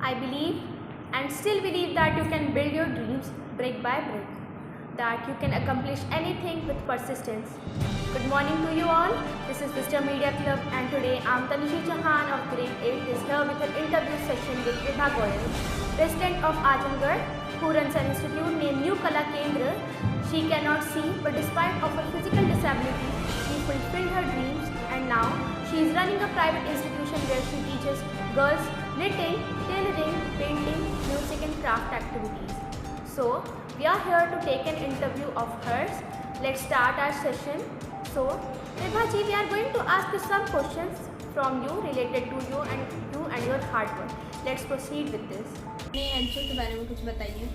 I believe and still believe that you can build your dreams brick by brick, that you can accomplish anything with persistence. Good morning to you all. This is Vista Media Club and today I am Tanishi Chauhan of grade 8 is here with an interview session with Vibha Goyal, President of Azamgarh, who runs an institute named New Kala Kendra. She cannot see, but despite of her physical disability, she fulfilled her dreams and now she is running a private institution where she teaches girls knitting, tailoring, painting, music and craft activities. So, we are here to take an interview of hers. Let's start our session. So, Vibha ji, we are going to ask you some questions from you related to you and your hard work. Let's proceed with this. अपने एंचो के बारे में कुछ बताइए।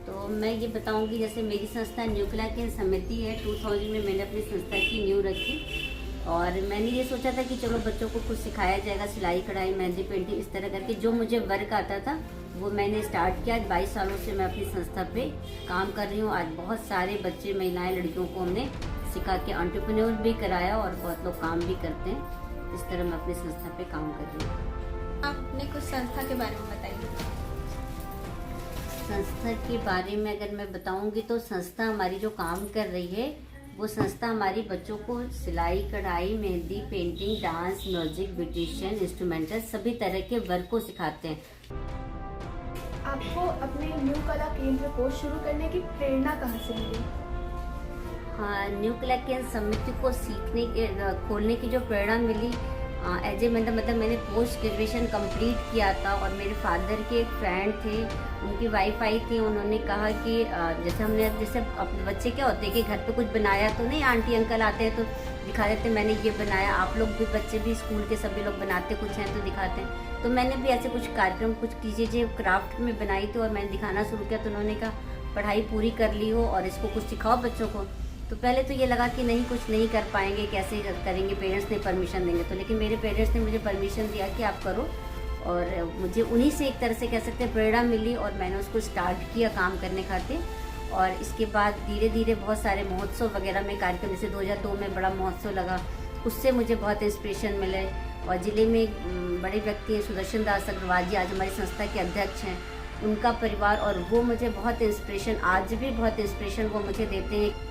तो मैं ये बताऊंगी, जैसे मेरी संस्था न्यू कला केंद्र समिति है। 2000 में मैंने अपनी संस्था की नींव रखी और मैंने ये सोचा था कि चलो बच्चों को कुछ सिखाया जाएगा, सिलाई कढ़ाई मेहंदी पेंटिंग इस तरह करके जो मुझे वर्क आता था वो मैंने स्टार्ट किया। 22 सालों से मैं अपनी संस्था पे काम कर रही हूँ। आज बहुत सारे बच्चे महिलाएं लड़कियों को हमने सिखा के एंटरप्रेन्योर भी कराया और बहुत लोग काम भी करते हैं। इस तरह मैं अपनी संस्था पे काम कर रही हूँ। आप अपने कुछ संस्था के बारे में बताइए। संस्था के बारे में अगर मैं बताऊंगी तो संस्था हमारी जो काम कर रही है वो संस्था हमारी बच्चों को सिलाई कढ़ाई mehndi painting dance music beautician instrumental सभी तरह के वर्क को सिखाते हैं। आपको अपने न्यू कला केंद्र को शुरू करने की प्रेरणा कहाँ से मिली? हाँ, न्यू कला केंद्र समिति को सीखने के खोलने की जो प्रेरणा मिली, एज ए मतलब मैंने पोस्ट ग्रेजुएशन कंप्लीट किया था और मेरे फादर के एक फ्रेंड थे, उनकी वाइफ आई थी। उन्होंने कहा कि जैसे अपने बच्चे क्या होते हैं कि घर पे कुछ बनाया तो नहीं, आंटी अंकल आते हैं तो दिखा देते मैंने ये बनाया, आप लोग भी बच्चे भी स्कूल के सभी लोग बनाते कुछ हैं तो दिखाते हैं। तो मैंने भी ऐसे कुछ कार्यक्रम कुछ चीज़ें क्राफ्ट में बनाई थी और मैंने दिखाना शुरू किया। तो उन्होंने कहा पढ़ाई पूरी कर ली हो और इसको कुछ सिखाओ बच्चों को। तो पहले तो ये लगा कि नहीं कुछ नहीं कर पाएंगे, कैसे करेंगे, पेरेंट्स ने परमिशन देंगे तो, लेकिन मेरे पेरेंट्स ने मुझे परमिशन दिया कि आप करो और मुझे उन्हीं से एक तरह से कह सकते हैं प्रेरणा मिली और मैंने उसको स्टार्ट किया काम करने खातिर। और इसके बाद धीरे धीरे बहुत सारे महोत्सव वगैरह में कार्यक्रम, जैसे 2002 में बड़ा महोत्सव लगा, उससे मुझे बहुत इंस्पिरेशन मिले। और ज़िले में बड़े व्यक्ति हैं सुदर्शन दास अग्रवाल जी, आज हमारी संस्था के अध्यक्ष हैं, उनका परिवार, और वो मुझे बहुत इंस्पिरेशन, आज भी बहुत इंस्पिरेशन वो मुझे देते हैं।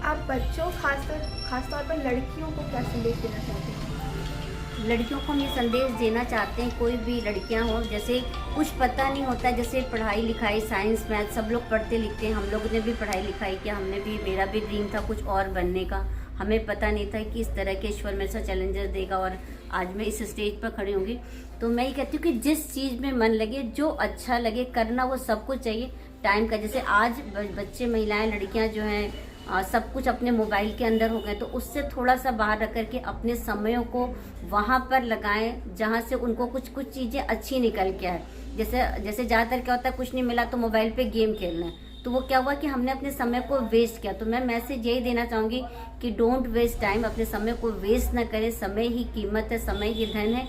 आप बच्चों खासतौर पर लड़कियों को क्या संदेश देना चाहते हैं? लड़कियों को हम ये संदेश देना चाहते हैं, कोई भी लड़कियां हो, जैसे कुछ पता नहीं होता, जैसे पढ़ाई लिखाई साइंस मैथ सब लोग पढ़ते लिखते हैं, हम लोग ने भी पढ़ाई लिखाई किया, हमने भी, मेरा भी ड्रीम था कुछ और बनने का। हमें पता नहीं था कि इस तरह के ईश्वर मेरे साथ चैलेंजेस देगा और आज मैं इस स्टेज पर खड़ी होंगी। तो मैं ये कहती हूँ कि जिस चीज़ में मन लगे, जो अच्छा लगे करना, वो सबको चाहिए टाइम का। जैसे आज बच्चे महिलाएं लड़कियां जो हैं सब कुछ अपने मोबाइल के अंदर हो गए, तो उससे थोड़ा सा बाहर रख करके अपने समयों को वहाँ पर लगाएं जहाँ से उनको कुछ चीज़ें अच्छी निकल के आए। जैसे ज़्यादातर क्या होता है, कुछ नहीं मिला तो मोबाइल पे गेम खेलना है, तो वो क्या हुआ कि हमने अपने समय को वेस्ट किया। तो मैं मैसेज यही देना चाहूँगी कि डोंट वेस्ट टाइम, अपने समय को वेस्ट ना करें, समय ही कीमत है, समय ही धन है।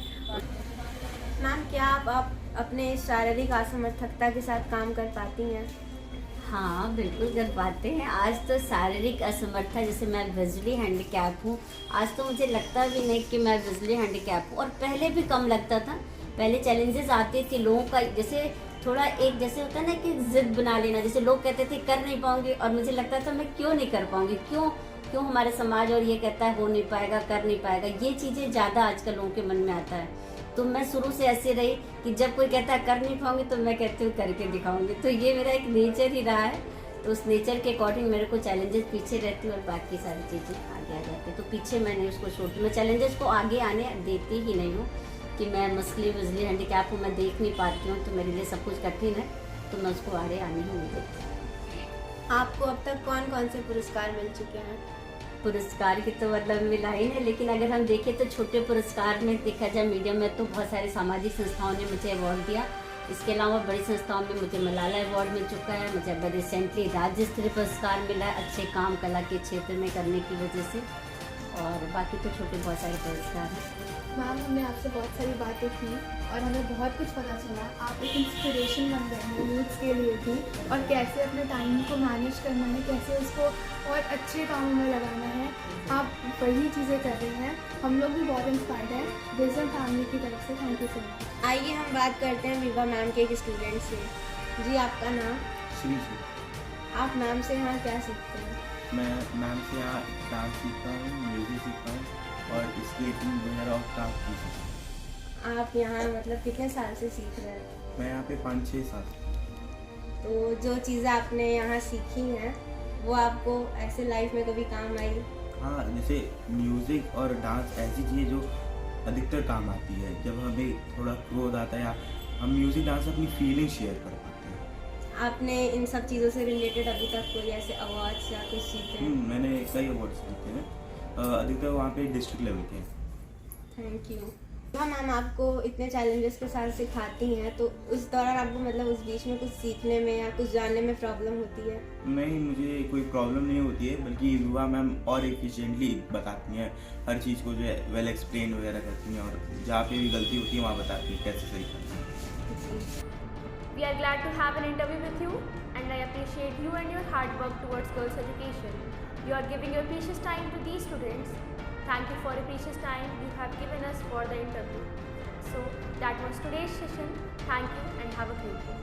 मैम, क्या आप अपने शारीरिक असमर्थता के साथ काम कर पाती हैं? हाँ बिल्कुल कर पाते हैं। आज तो शारीरिक असमर्थता, जैसे मैं विजुअली हैंडीकैप हूँ, आज तो मुझे लगता भी नहीं कि मैं विजुअली हैंडीकैप हूँ, और पहले भी कम लगता था। पहले चैलेंजेस आते थे लोगों का, जैसे थोड़ा एक जैसे होता है ना कि जिद बना लेना, जैसे लोग कहते थे कर नहीं पाऊंगी और मुझे लगता था मैं क्यों नहीं कर पाऊंगी, क्यों हमारे समाज और ये कहता है हो नहीं पाएगा, कर नहीं पाएगा, ये चीज़ें ज़्यादा आजकल लोगों के मन में आता है। तो मैं शुरू से ऐसे रही कि जब कोई कहता है कर नहीं पाऊंगी तो मैं कहती हूँ करके दिखाऊंगी। तो ये मेरा एक नेचर ही रहा है। तो उस नेचर के अकॉर्डिंग मेरे को चैलेंजेस पीछे रहती है और बाकी सारी चीज़ें आगे आ जाती है। तो पीछे मैंने उसको छोड़ती, मैं चैलेंजेस को आगे आने देती ही नहीं हूँ कि मैं मसली विजुअली हैंडीकैप हूँ, मैं देख नहीं पाती हूँ, तो मेरे लिए सब कुछ कठिन है, तो मैं उसको आगे आने ही नहीं देती। आपको अब तक कौन कौन से पुरस्कार मिल चुके हैं? पुरस्कार की तो मतलब मिला ही नहीं, लेकिन अगर हम देखें तो छोटे पुरस्कार में देखा जाए मीडियम में तो बहुत सारी सामाजिक संस्थाओं ने मुझे अवार्ड दिया। इसके अलावा बड़ी संस्थाओं में मुझे मलाला अवार्ड मिल चुका है, मुझे अभी रिसेंटली राज्य स्तरीय पुरस्कार मिला है अच्छे काम कला के क्षेत्र में करने की वजह से, और बाकी तो छोटे बहुत सारे पुरस्कार हैं। मैम, हमने आपसे बहुत सारी बातें की, और हमें बहुत कुछ पता चला। आप एक इंस्पिरेशन बन गए हैं यूथ्स के लिए भी, और कैसे अपने टाइम को मैनेज करना है, कैसे उसको और अच्छे कामों में लगाना है, आप वही चीज़ें कर रहे हैं। हम लोग भी बहुत इंस्पायर्ड हैं विजन फैमिली की तरफ से। Thank you so much. आइए हम बात करते हैं विभा मैम के एक स्टूडेंट से। जी, आपका नाम? श्री जी। आप मैम से यहाँ क्या सीखते हैं? मैं मैम से यहाँ डांस सीखता हूँ, म्यूज़िक सीखता हूँ और स्केटिंग वगैरह और क्राफ्ट भी सीखता हूँ। आप यहाँ मतलब कितने साल से सीख रहे हैं? मैं यहाँ पे 5-6 साल। तो जो चीज़ें आपने यहाँ सीखी हैं वो आपको ऐसे लाइफ में कभी काम आई? हाँ, जैसे म्यूज़िक और डांस ऐसी चीज़ें जो अधिकतर काम आती है जब हमें थोड़ा क्रोध आता है या हम म्यूज़िक डांस से अपनी फीलिंग शेयर कर पाते हैं। आपने इन सब चीज़ों से रिलेटेड अभी तक कोई ऐसे अवार्ड्स या कुछ जीते हैं? मैंने कई अवार्ड्स जीते हैं, अधिकतर वहाँ पे डिस्ट्रिक्ट लेवल के। Thank you. हाँ मैम, आपको इतने चैलेंजेस के साथ सिखाती हैं तो उस दौरान आपको मतलब उस बीच में कुछ सीखने में या कुछ जानने में प्रॉब्लम होती है? नहीं, मुझे कोई प्रॉब्लम नहीं होती है, बल्कि युवा मैम और एफिशिएंटली बताती हैं हर चीज़ को, जो है वेल एक्सप्लेन वगैरह करती हैं और जहाँ पे भी गलती होती है वहाँ बताती हैं कैसे सही करना है। We are glad to have an interview with you, and I appreciate you and your hard work towards girls' education. You are giving your precious time to these students. Thank you for the precious time you have given us for the interview. So that was today's session. Thank you and have a great day.